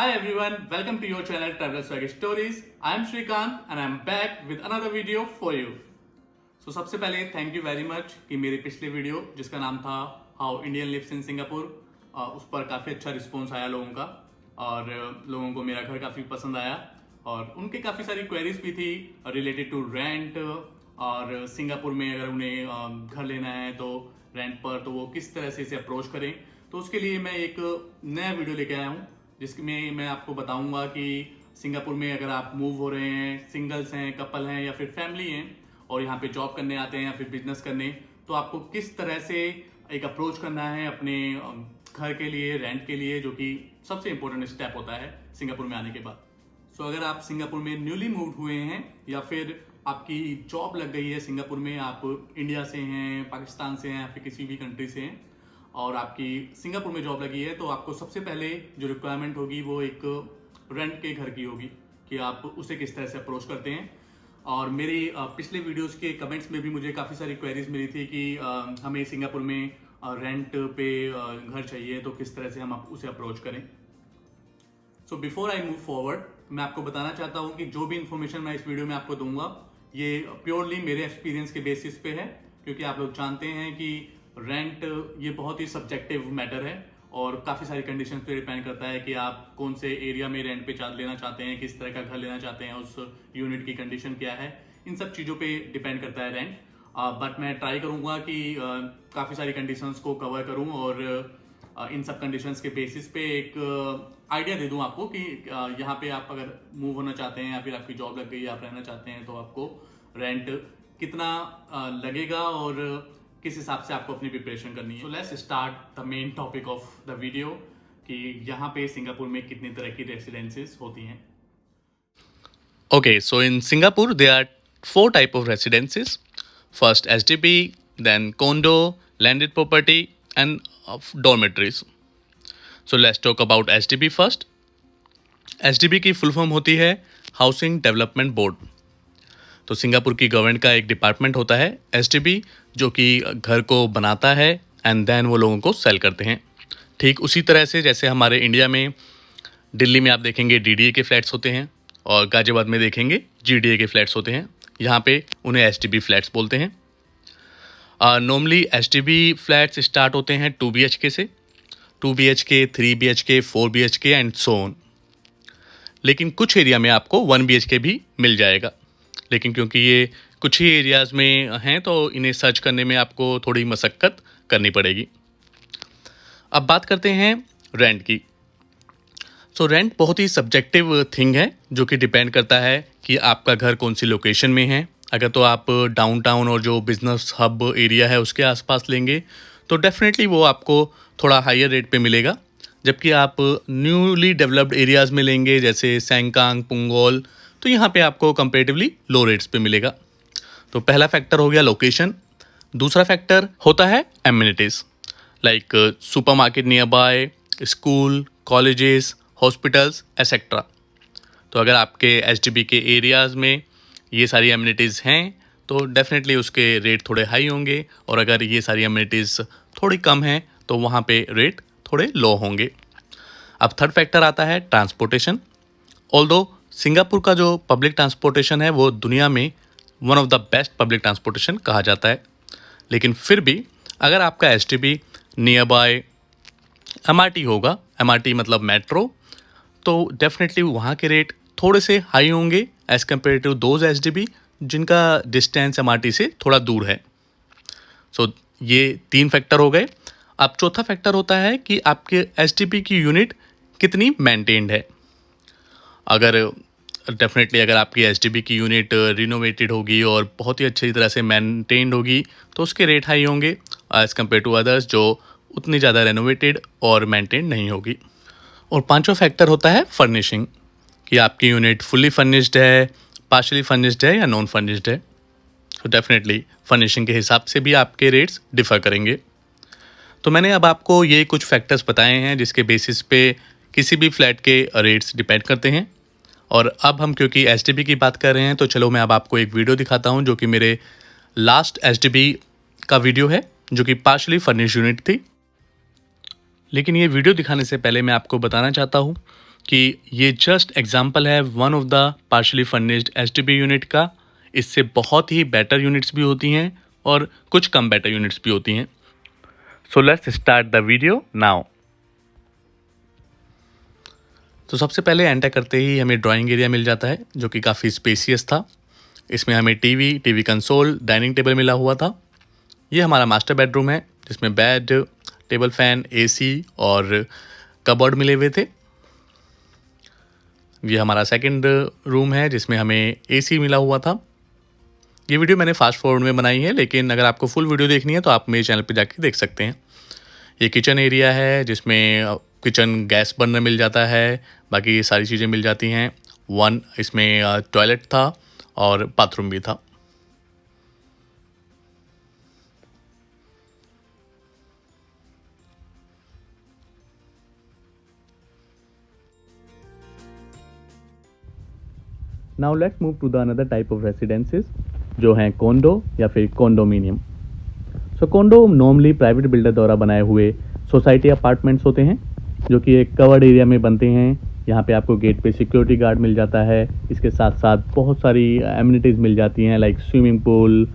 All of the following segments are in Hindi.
Hi everyone, welcome to your channel Travel Swag Stories. I am Shrikant and I am back with another video for you. So सबसे पहले थैंक यू वेरी मच कि मेरे पिछले वीडियो जिसका नाम था how Indian lives in Singapore उस पर काफ़ी अच्छा रिस्पॉन्स आया लोगों का और लोगों को मेरा घर काफ़ी पसंद आया और उनके काफ़ी सारी क्वेरीज भी थी रिलेटेड टू रेंट और सिंगापुर में अगर उन्हें घर लेना है तो रेंट पर तो वो किस तरह से इसे अप्रोच करें। तो उसके लिए मैं एक नया वीडियो लेके आया हूँ जिसमें मैं आपको बताऊंगा कि सिंगापुर में अगर आप मूव हो रहे हैं, सिंगल्स हैं, कपल हैं या फिर फैमिली हैं और यहाँ पे जॉब करने आते हैं या फिर बिजनेस करने, तो आपको किस तरह से एक अप्रोच करना है अपने घर के लिए, रेंट के लिए, जो कि सबसे इम्पोर्टेंट स्टेप होता है सिंगापुर में आने के बाद। सो अगर आप सिंगापुर में न्यूली मूव हुए हैं या फिर आपकी जॉब लग गई है सिंगापुर में, आप इंडिया से हैं, पाकिस्तान से हैं या फिर किसी भी कंट्री से हैं और आपकी सिंगापुर में जॉब लगी है, तो आपको सबसे पहले जो रिक्वायरमेंट होगी वो एक रेंट के घर की होगी कि आप उसे किस तरह से अप्रोच करते हैं। और मेरे पिछले वीडियोस के कमेंट्स में भी मुझे काफ़ी सारी क्वेरीज मिली थी कि हमें सिंगापुर में रेंट पे घर चाहिए तो किस तरह से हम उसे अप्रोच करें। So before I move forward मैं आपको बताना चाहता हूँ कि जो भी इन्फॉर्मेशन मैं इस वीडियो में आपको दूंगा ये प्योरली मेरे एक्सपीरियंस के बेसिस पे है, क्योंकि आप लोग जानते हैं कि रेंट ये बहुत ही सब्जेक्टिव मैटर है और काफ़ी सारी कंडीशन पे डिपेंड करता है कि आप कौन से एरिया में रेंट पे लेना चाहते हैं, किस तरह का घर लेना चाहते हैं, उस यूनिट की कंडीशन क्या है, इन सब चीज़ों पे डिपेंड करता है रेंट। बट मैं ट्राई करूँगा कि काफ़ी सारी कंडीशंस को कवर करूँ और इन सब कंडीशंस के बेसिस पे एक आइडिया दे दूँ आपको कि यहाँ पे आप अगर मूव होना चाहते हैं या फिर आपकी जॉब लग गई है, आप रहना चाहते हैं, तो आपको रेंट कितना लगेगा और किस हिसाब से आपको अपनी प्रिपरेशन करनी है। So let's start the main topic of the video कि यहाँ पे सिंगापुर में कितनी तरह की रेसिडेंसीज होती हैं। Okay, so in Singapore, there are four type of residences. First, SDB, then condo, landed property, and dormitories. So let's talk about SDB first. SDB की फुल फॉर्म होती है हाउसिंग डेवलपमेंट बोर्ड। तो सिंगापुर की गवर्नमेंट का एक डिपार्टमेंट होता है SDB, जो कि घर को बनाता है एंड देन वो लोगों को सेल करते हैं। ठीक उसी तरह से जैसे हमारे इंडिया में दिल्ली में आप देखेंगे DDA के फ्लैट्स होते हैं और गाजियाबाद में देखेंगे GDA के फ्लैट्स होते हैं। यहाँ पे उन्हें SDB फ्लैट्स बोलते हैं। नॉर्मली SDB फ्लैट्स स्टार्ट होते हैं 2 BHK से, 2 BHK, 3 BHK, 4 BHK and so on. लेकिन कुछ एरिया में आपको 1 BHK भी मिल जाएगा, लेकिन क्योंकि ये कुछ ही एरियाज़ में हैं तो इन्हें सर्च करने में आपको थोड़ी मशक्क़त करनी पड़ेगी। अब बात करते हैं रेंट की। सो रेंट बहुत ही सब्जेक्टिव थिंग है जो कि डिपेंड करता है कि आपका घर कौन सी लोकेशन में है। अगर तो आप डाउनटाउन और जो बिज़नेस हब एरिया है उसके आसपास लेंगे तो डेफिनेटली वो आपको थोड़ा हायर रेट पे मिलेगा, जबकि आप न्यूली डेवलप्ड एरियाज़ में लेंगे जैसे सैंकांग, पुंगोल, तो यहाँ पे आपको कंपेरेटिवली लो रेट्स पे मिलेगा। तो पहला फैक्टर हो गया लोकेशन। दूसरा फैक्टर होता है amenities like supermarket near by, school, colleges, hospitals etcetera. तो अगर आपके SDB के एरियाज़ में ये सारी एमिनिटीज़ हैं तो डेफिनेटली उसके रेट थोड़े हाई होंगे, और अगर ये सारी एमिनिटीज़ थोड़ी कम हैं तो वहाँ पे रेट थोड़े लो होंगे। अब थर्ड फैक्टर आता है ट्रांसपोर्टेशन। ऑल्दो सिंगापुर का जो पब्लिक ट्रांसपोर्टेशन है वो दुनिया में one of the best public transportation कहा जाता है, लेकिन फिर भी अगर आपका SDB नियर बाय MRT होगा, MRT मतलब मेट्रो, तो डेफिनेटली वहाँ के रेट थोड़े से हाई होंगे as compare to those SDB जिनका डिस्टेंस MRT से थोड़ा दूर है। सो ये 3 फैक्टर हो गए। अब चौथा फैक्टर होता है कि आपके SDB की यूनिट कितनी मेंटेन्ड है। अगर डेफिनेटली अगर आपकी SDB की यूनिट रिनोवेटेड होगी और बहुत ही अच्छी तरह से मेंटेन्ड होगी तो उसके रेट हाई होंगे एज़ कम्पेयर टू अदर्स जो उतनी ज़्यादा रेनोवेटेड और मेंटेन नहीं होगी। और पांचवा फैक्टर होता है फर्निशिंग, कि आपकी यूनिट फुल्ली फर्निश्ड है, पार्शली फर्निश्ड है या नॉन फर्निश्ड है। तो डेफिनेटली फर्निशिंग के हिसाब से भी आपके रेट्स डिफ़र करेंगे। तो मैंने अब आपको ये कुछ फैक्टर्स बताए हैं जिसके बेसिस पे किसी भी फ्लैट के रेट्स डिपेंड करते हैं। और अब हम क्योंकि SDB की बात कर रहे हैं तो चलो मैं अब आपको एक वीडियो दिखाता हूँ जो कि मेरे लास्ट SDB का वीडियो है जो कि पार्शली फर्निश्ड यूनिट थी। लेकिन ये वीडियो दिखाने से पहले मैं आपको बताना चाहता हूँ कि ये जस्ट एग्जांपल है one of the partially furnished STP unit का। इससे बहुत ही बेटर यूनिट्स भी होती हैं और कुछ कम बेटर यूनिट्स भी होती हैं। So let's start the video now. तो सबसे पहले एंटर करते ही हमें ड्राइंग एरिया मिल जाता है जो कि काफ़ी स्पेसियस था। इसमें हमें टीवी कंसोल, डाइनिंग टेबल मिला हुआ था। ये हमारा मास्टर बेडरूम है जिसमें बेड, टेबल फैन, एसी और कबर्ड मिले हुए थे। ये हमारा सेकंड रूम है जिसमें हमें एसी मिला हुआ था। ये वीडियो मैंने फास्ट फॉरवर्ड में बनाई है, लेकिन अगर आपको फुल वीडियो देखनी है तो आप मेरे चैनल पे जाके देख सकते हैं। ये किचन एरिया है जिसमें किचन गैस बर्नर मिल जाता है, बाकी ये सारी चीज़ें मिल जाती हैं। इसमें टॉयलेट था और बाथरूम भी था। Now let's move to the another type of residences जो हैं कोंडो या फिर condominium. So condo normally private builder द्वारा बनाए हुए सोसाइटी अपार्टमेंट्स होते हैं जो कि एक कवर्ड एरिया में बनते हैं। यहाँ पे आपको गेट पे सिक्योरिटी गार्ड मिल जाता है। इसके साथ साथ बहुत सारी एमिनिटीज़ मिल जाती हैं like swimming pool,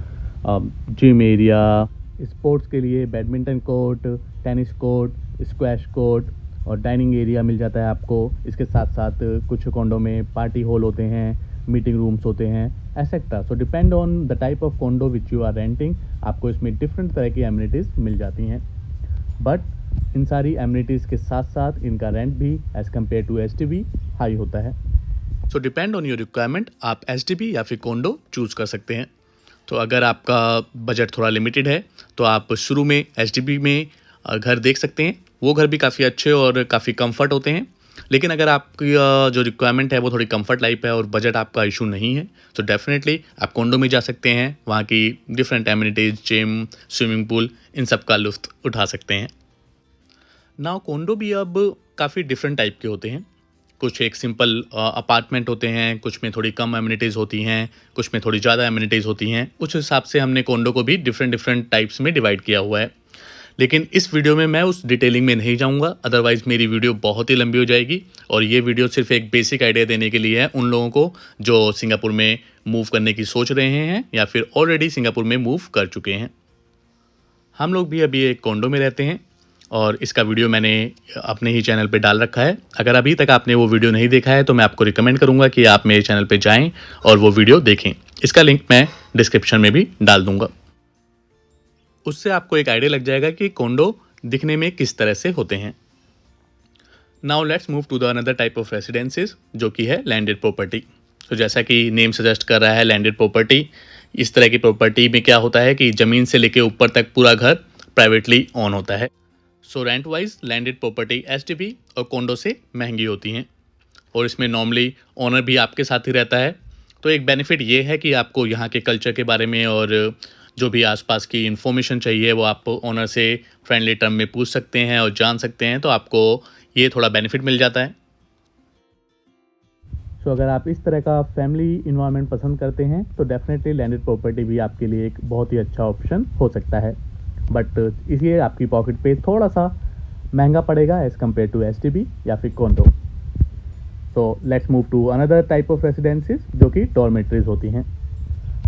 gym area, sports के लिए badminton court, tennis court, squash court और डाइनिंग एरिया मिल जाता है आपको। इसके साथ साथ कुछ कोंडो में पार्टी हॉल होते हैं, मीटिंग रूम्स होते हैं, etcetera. So depend on the type of condo which you are renting, आपको इसमें डिफरेंट तरह की एमिनिटीज़ मिल जाती हैं। बट इन सारी एमिनिटीज़ के साथ साथ इनका रेंट भी as compare to STB high होता है। So depend on your requirement आप एसटीबी या फिर कोंडो चूज़ कर सकते हैं। तो अगर आपका बजट थोड़ा लिमिटेड है तो आप शुरू में एसटीबी में घर देख सकते हैं। वो घर भी काफ़ी अच्छे और काफ़ी कंफर्ट होते हैं। लेकिन अगर आपकी जो रिक्वायरमेंट है वो थोड़ी कंफर्ट टाइप है और बजट आपका इशू नहीं है तो डेफिनेटली आप कोंडो में जा सकते हैं। वहाँ की different amenities, gym, swimming pool, इन सब का लुत्फ़ उठा सकते हैं। नाउ कोंडो भी अब काफ़ी डिफरेंट टाइप के होते हैं। कुछ एक सिंपल अपार्टमेंट होते हैं, कुछ में थोड़ी कम एमिनिटीज़ होती हैं, कुछ में थोड़ी ज़्यादा एमिनिटीज़ होती हैं। उस हिसाब से हमने कोंडो को भी डिफरेंट टाइप्स में डिवाइड किया हुआ है। लेकिन इस वीडियो में मैं उस डिटेलिंग में नहीं जाऊंगा, अदरवाइज़ मेरी वीडियो बहुत ही लंबी हो जाएगी। और ये वीडियो सिर्फ एक बेसिक आइडिया देने के लिए है उन लोगों को जो सिंगापुर में मूव करने की सोच रहे हैं या फिर ऑलरेडी सिंगापुर में मूव कर चुके हैं। हम लोग भी अभी एक कोंडो में रहते हैं और इसका वीडियो मैंने अपने ही चैनल पे डाल रखा है। अगर अभी तक आपने वो वीडियो नहीं देखा है तो मैं आपको रिकमेंड करूँगा कि आप मेरे चैनल पे जाएं और वो वीडियो देखें। इसका लिंक मैं डिस्क्रिप्शन में भी डाल दूँगा। उससे आपको एक आइडिया लग जाएगा कि कोंडो दिखने में किस तरह से होते हैं। Now let's move to the another type of residences जो कि है लैंडेड प्रॉपर्टी। तो जैसा कि नेम सजेस्ट कर रहा है लैंडेड प्रॉपर्टी, इस तरह की प्रॉपर्टी में क्या होता है कि ज़मीन से लेके ऊपर तक पूरा घर प्राइवेटली ओन होता है। So rent wise landed property STP और कोंडो से महंगी होती हैं और इसमें नॉर्मली ओनर भी आपके साथ ही रहता है। तो एक बेनिफिट ये है कि आपको यहाँ के कल्चर के बारे में और जो भी आसपास की इन्फॉर्मेशन चाहिए वो आप ओनर से फ्रेंडली टर्म में पूछ सकते हैं और जान सकते हैं। तो आपको ये थोड़ा बेनिफिट मिल जाता है। सो अगर आप इस तरह का फैमिली इन्वायरमेंट पसंद करते हैं तो डेफिनेटली लैंडेड प्रॉपर्टी भी आपके लिए एक बहुत ही अच्छा ऑप्शन हो सकता है। बट इसलिए आपकी पॉकेट पे थोड़ा सा महंगा पड़ेगा एज़ कम्पेयर टू एसटीबी या फिर condo. So let's move to another type of residencies जो कि डॉर्मेट्रीज होती हैं।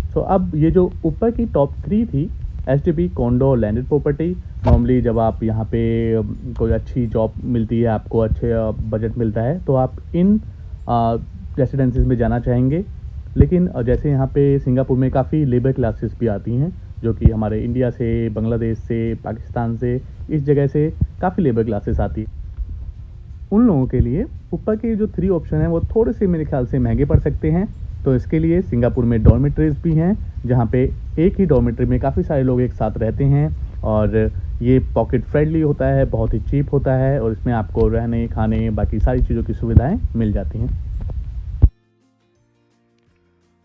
सो अब ये जो ऊपर की टॉप 3 थी एसटीबी, कोंडो, लैंडेड प्रॉपर्टी, नॉर्मली जब आप यहाँ पे कोई अच्छी जॉब मिलती है, आपको अच्छे बजट मिलता है तो आप इन रेसिडेंसीज में जाना चाहेंगे। लेकिन जैसे यहाँ पे सिंगापुर में काफ़ी लेबर क्लासेस भी आती हैं जो कि हमारे इंडिया से, बांग्लादेश से, पाकिस्तान से, इस जगह से काफ़ी लेबर क्लासेस आती है। उन लोगों के लिए ऊपर के जो 3 ऑप्शन हैं वो थोड़े से मेरे ख्याल से महंगे पड़ सकते हैं। तो इसके लिए सिंगापुर में डॉर्मेट्रीज भी हैं जहाँ पे एक ही डॉर्मेट्री में काफ़ी सारे लोग एक साथ रहते हैं और ये पॉकेट फ्रेंडली होता है, बहुत ही चीप होता है और इसमें आपको रहने, खाने, बाकी सारी चीज़ों की सुविधाएं मिल जाती हैं।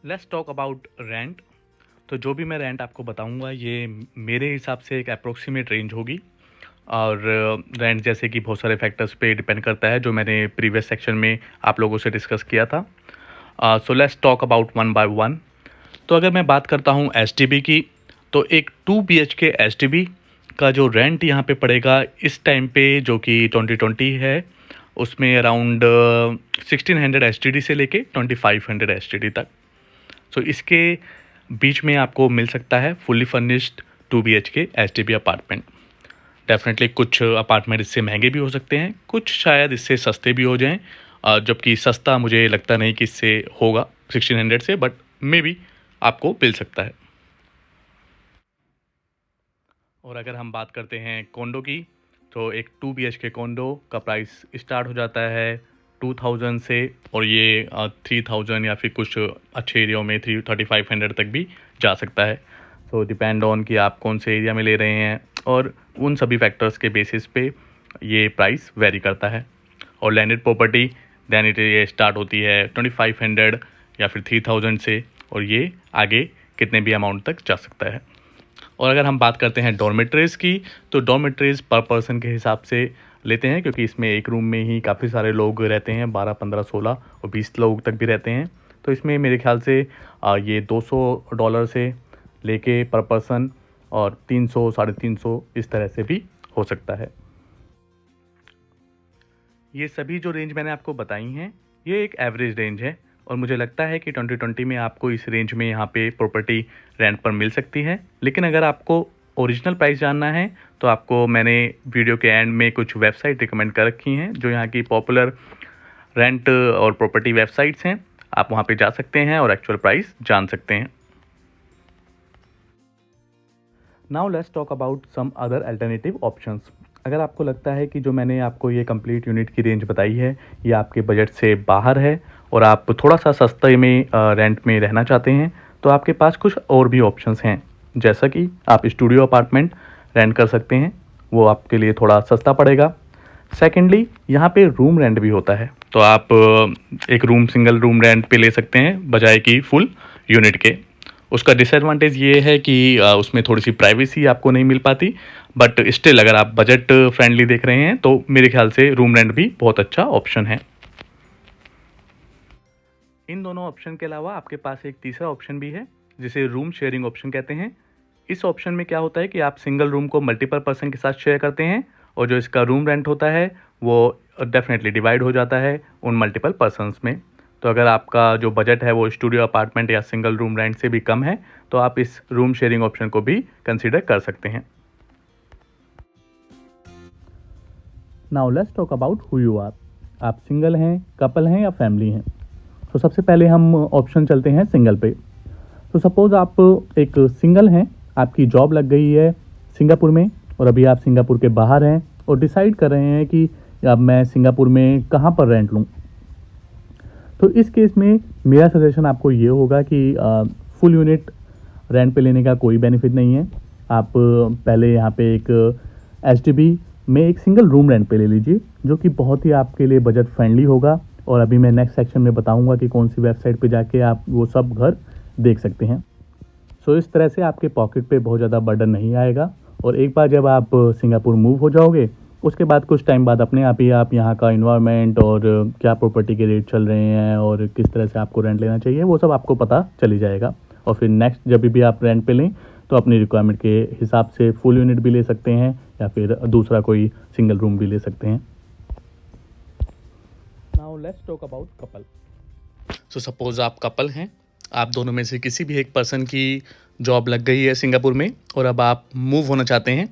Let's talk about rent. तो जो भी मैं रेंट आपको बताऊंगा ये मेरे हिसाब से एक अप्रोक्सीमेट रेंज होगी और रेंट जैसे कि बहुत सारे फैक्टर्स पे डिपेंड करता है जो मैंने प्रीवियस सेक्शन में आप लोगों से डिस्कस किया था। So let's talk about one by one. तो अगर मैं बात करता हूँ एसटीबी की तो एक 2 BHK एसटीबी का जो रेंट यहाँ पे पड़ेगा इस टाइम पे जो कि 2020 है उसमें अराउंड 1600 एस से लेके 2500 एस तक। सो इसके बीच में आपको मिल सकता है fully furnished 2 BHK HDB apartment. Definitely कुछ अपार्टमेंट इससे महंगे भी हो सकते हैं, कुछ शायद इससे सस्ते भी हो जाएं, जबकि सस्ता मुझे लगता नहीं कि इससे होगा 1600 से, बट मे बी आपको मिल सकता है। और अगर हम बात करते हैं कोंडो की, तो एक 2 BHK कोंडो का प्राइस स्टार्ट हो जाता है 2000 से, और ये 3000 या फिर कुछ अच्छे एरिया में 3500 तक भी जा सकता है। तो डिपेंड ऑन कि आप कौन से एरिया में ले रहे हैं, और उन सभी फैक्टर्स के बेसिस पे ये प्राइस वेरी करता है। और लैंडेड प्रॉपर्टी दैन ये स्टार्ट होती है 2500 या फिर 3000 से, और ये आगे कितने भी अमाउंट तक जा सकता है। और अगर हम बात करते हैं डॉर्मेट्रीज़ की, तो डॉर्मेट्रीज़ पर पर्सन के हिसाब से लेते हैं, क्योंकि इसमें एक रूम में ही काफ़ी सारे लोग रहते हैं, 12, 15, 16 और 20 लोग तक भी रहते हैं। तो इसमें मेरे ख्याल से ये $200 से लेके पर पर्सन और 300, 350 इस तरह से भी हो सकता है। ये सभी जो रेंज मैंने आपको बताई हैं, ये एक एवरेज रेंज है, और मुझे लगता है कि 2020 में आपको इस रेंज में यहाँ पे प्रॉपर्टी रेंट पर मिल सकती है। लेकिन अगर आपको ओरिजिनल प्राइस जानना है, तो आपको मैंने वीडियो के एंड में कुछ वेबसाइट रिकमेंड कर रखी हैं, जो यहाँ की पॉपुलर रेंट और प्रॉपर्टी वेबसाइट्स हैं। आप वहाँ पे जा सकते हैं और एक्चुअल प्राइस जान सकते हैं। Now let's talk about some other alternative options. अगर आपको लगता है कि जो मैंने आपको ये कंप्लीट यूनिट की रेंज बताई है ये आपके बजट से बाहर है, और आप थोड़ा सा सस्ते में रेंट में रहना चाहते हैं, तो आपके पास कुछ और भी ऑप्शंस हैं। जैसा कि आप स्टूडियो अपार्टमेंट रेंट कर सकते हैं, वो आपके लिए थोड़ा सस्ता पड़ेगा। सेकेंडली, यहाँ पे रूम रेंट भी होता है, तो आप एक रूम सिंगल रूम रेंट पे ले सकते हैं बजाय कि फुल यूनिट के। उसका डिसएडवांटेज ये है कि उसमें थोड़ी सी प्राइवेसी आपको नहीं मिल पाती, बट स्टिल अगर आप बजट फ्रेंडली देख रहे हैं तो मेरे ख्याल से रूम रेंट भी बहुत अच्छा ऑप्शन है। इन दोनों ऑप्शन के अलावा आपके पास एक तीसरा ऑप्शन भी है, जिसे रूम शेयरिंग ऑप्शन कहते हैं। इस ऑप्शन में क्या होता है कि आप सिंगल रूम को मल्टीपल पर्सन के साथ शेयर करते हैं, और जो इसका रूम रेंट होता है वो डेफिनेटली डिवाइड हो जाता है उन मल्टीपल पर्सनस में। तो अगर आपका जो बजट है वो स्टूडियो अपार्टमेंट या सिंगल रूम रेंट से भी कम है, तो आप इस रूम शेयरिंग ऑप्शन को भी कंसीडर कर सकते हैं। Now let's talk about who you are. आप सिंगल हैं, कपल हैं या फैमिली हैं। तो सबसे पहले हम ऑप्शन चलते हैं सिंगल पे। तो सपोज़ आप एक सिंगल हैं, आपकी जॉब लग गई है सिंगापुर में, और अभी आप सिंगापुर के बाहर हैं और डिसाइड कर रहे हैं कि अब मैं सिंगापुर में कहाँ पर रेंट लूँ। तो इस केस में मेरा सजेशन आपको ये होगा कि फुल यूनिट रेंट पे लेने का कोई बेनिफिट नहीं है। आप पहले यहाँ पे एक HDB में एक सिंगल रूम रेंट पे ले लीजिए, जो कि बहुत ही आपके लिए बजट फ्रेंडली होगा। और अभी मैं नेक्स्ट सेक्शन में बताऊंगा कि कौन सी वेबसाइट पे जाके आप वो सब घर देख सकते हैं। सो इस तरह से आपके पॉकेट पे बहुत ज़्यादा बर्डन नहीं आएगा, और एक बार जब आप सिंगापुर मूव हो जाओगे, उसके बाद कुछ टाइम बाद अपने आप ही आप यहाँ का इन्वायरमेंट और क्या प्रॉपर्टी के रेट चल रहे हैं और किस तरह से आपको रेंट लेना चाहिए, वो सब आपको पता चली जाएगा। और फिर नेक्स्ट जब भी आप रेंट पे लें, तो अपनी रिक्वायरमेंट के हिसाब से फुल यूनिट भी ले सकते हैं या फिर दूसरा कोई सिंगल रूम भी ले सकते हैं। Now let's talk about couple. So suppose आप कपल हैं, आप दोनों में से किसी भी एक पर्सन की जॉब लग गई है सिंगापुर में, और अब आप मूव होना चाहते हैं,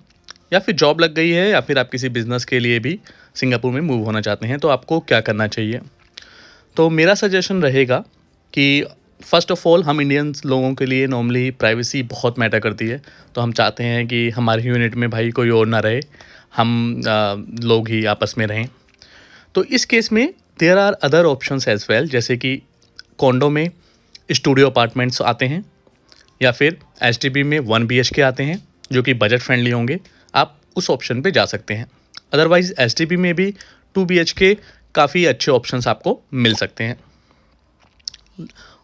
या फिर जॉब लग गई है या फिर आप किसी बिजनेस के लिए भी सिंगापुर में मूव होना चाहते हैं, तो आपको क्या करना चाहिए। तो मेरा सजेशन रहेगा कि फ़र्स्ट ऑफ़ ऑल, हम इंडियंस लोगों के लिए नॉर्मली प्राइवेसी बहुत मैटर करती है। तो हम चाहते हैं कि हमारे यूनिट में भाई कोई और ना रहे, हम लोग ही आपस में रहें। तो इस केस में there are other options as well, जैसे कि कॉन्डो में स्टूडियो अपार्टमेंट्स आते हैं, या फिर HDB में 1 BHK आते हैं जो कि बजट फ्रेंडली होंगे। आप उस ऑप्शन पे जा सकते हैं। अदरवाइज़ HDB में भी 2 BHK काफ़ी अच्छे ऑप्शंस आपको मिल सकते हैं।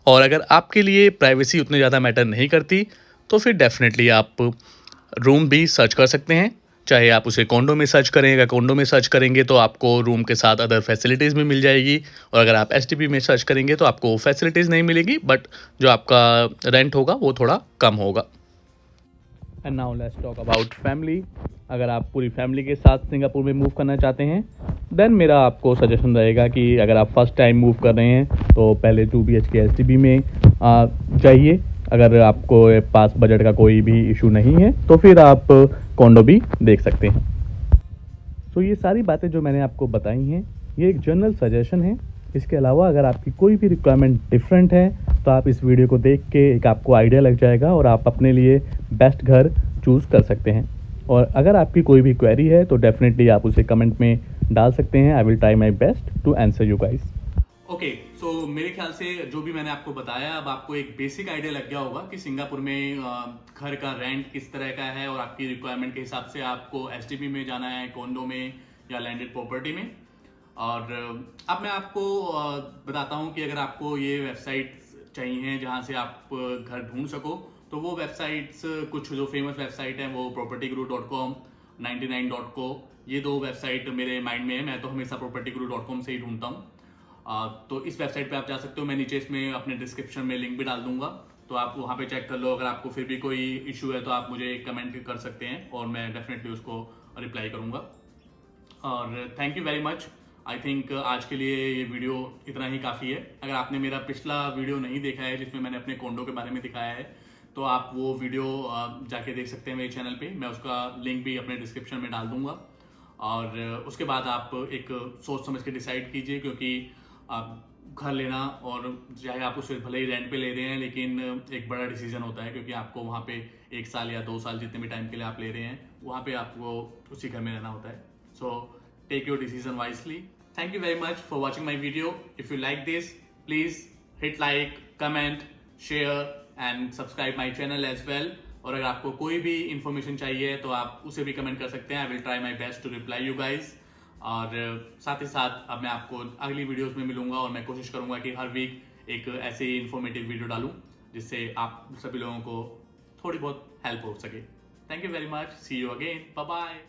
और अगर आपके लिए प्राइवेसी उतनी ज़्यादा मैटर नहीं करती, तो फिर डेफिनेटली आप रूम भी सर्च कर सकते हैं, चाहे आप उसे कॉन्डो में सर्च करें। अगर कॉन्डो में सर्च करेंगे तो आपको रूम के साथ अदर फैसिलिटीज़ भी मिल जाएगी, और अगर आप HDB में सर्च करेंगे तो आपको फैसिलिटीज़ नहीं मिलेगी, बट जो आपका रेंट होगा वो थोड़ा कम होगा। And now let's talk about family. अगर आप पूरी फैमिली के साथ सिंगापुर में मूव करना चाहते हैं देन मेरा आपको सजेशन रहेगा कि अगर आप फर्स्ट टाइम मूव कर रहे हैं तो पहले 2 BHK STB में जाइए. अगर आपको पास बजट का कोई भी इशू नहीं है तो फिर आप कॉन्डो भी देख सकते हैं. तो ये सारी बातें जो मैंने आपको बताई हैं ये एक जनरल सजेशन है. इसके अलावा अगर आपकी कोई भी रिक्वायरमेंट डिफरेंट है तो आप इस वीडियो को देख के एक आपको आइडिया लग जाएगा और आप अपने लिए बेस्ट घर चूज़ कर सकते हैं. और अगर आपकी कोई भी क्वेरी है तो डेफिनेटली आप उसे कमेंट में डाल सकते हैं. I will try my best to answer you guys. Okay, so मेरे ख्याल से जो भी मैंने आपको बताया अब आपको एक बेसिक आइडिया लग गया होगा कि सिंगापुर में घर का रेंट किस तरह का है और आपकी रिक्वायरमेंट के हिसाब से आपको एसटीपी में जाना है, कॉन्डो में या लैंडेड प्रॉपर्टी में. और अब मैं आपको बताता हूँ कि अगर आपको ये वेबसाइट्स चाहिए जहाँ से आप घर ढूंढ सको तो वो वेबसाइट्स कुछ जो फेमस वेबसाइट हैं वो propertyguru.com, 99.co, ये 2 वेबसाइट मेरे माइंड में है. मैं तो हमेशा propertyguru.com से ही ढूंढता हूँ. तो इस वेबसाइट पे आप जा सकते हो. मैं नीचे इसमें अपने डिस्क्रिप्शन में लिंक भी डाल दूंगा तो आप वहाँ पे चेक कर लो. अगर आपको फिर भी कोई इशू है तो आप मुझे कमेंट कर सकते हैं और मैं डेफिनेटली उसको रिप्लाई करूँगा. और thank you very much. I think आज के लिए ये वीडियो इतना ही काफ़ी है. अगर आपने मेरा पिछला वीडियो नहीं देखा है जिसमें मैंने अपने कॉन्डो के बारे में दिखाया है तो आप वो वीडियो जाके देख सकते हैं मेरे चैनल पे. मैं उसका लिंक भी अपने डिस्क्रिप्शन में डाल दूंगा. और उसके बाद आप एक सोच समझ के डिसाइड कीजिए क्योंकि आप घर लेना और चाहे आप उसे भले ही रेंट पे ले रहे हैं लेकिन एक बड़ा डिसीजन होता है क्योंकि आपको वहाँ पे 1 साल या 2 साल जितने भी टाइम के लिए आप ले रहे हैं वहाँ पे आपको उसी घर में रहना होता है. So take your decision wisely. Thank you very much for watching my video. If you like this, please hit like, comment, share and subscribe my channel as well. और अगर आपको कोई भी इंफॉर्मेशन चाहिए तो आप उसे भी कमेंट कर सकते हैं. I will try my best to reply you guys. और साथ ही साथ अब मैं आपको अगली वीडियोस में मिलूंगा और मैं कोशिश करूंगा कि हर वीक एक ऐसे ही इन्फॉर्मेटिव वीडियो डालूं जिससे आप सभी लोगों को थोड़ी बहुत हेल्प हो सके. Thank you very much. See you again. Bye bye.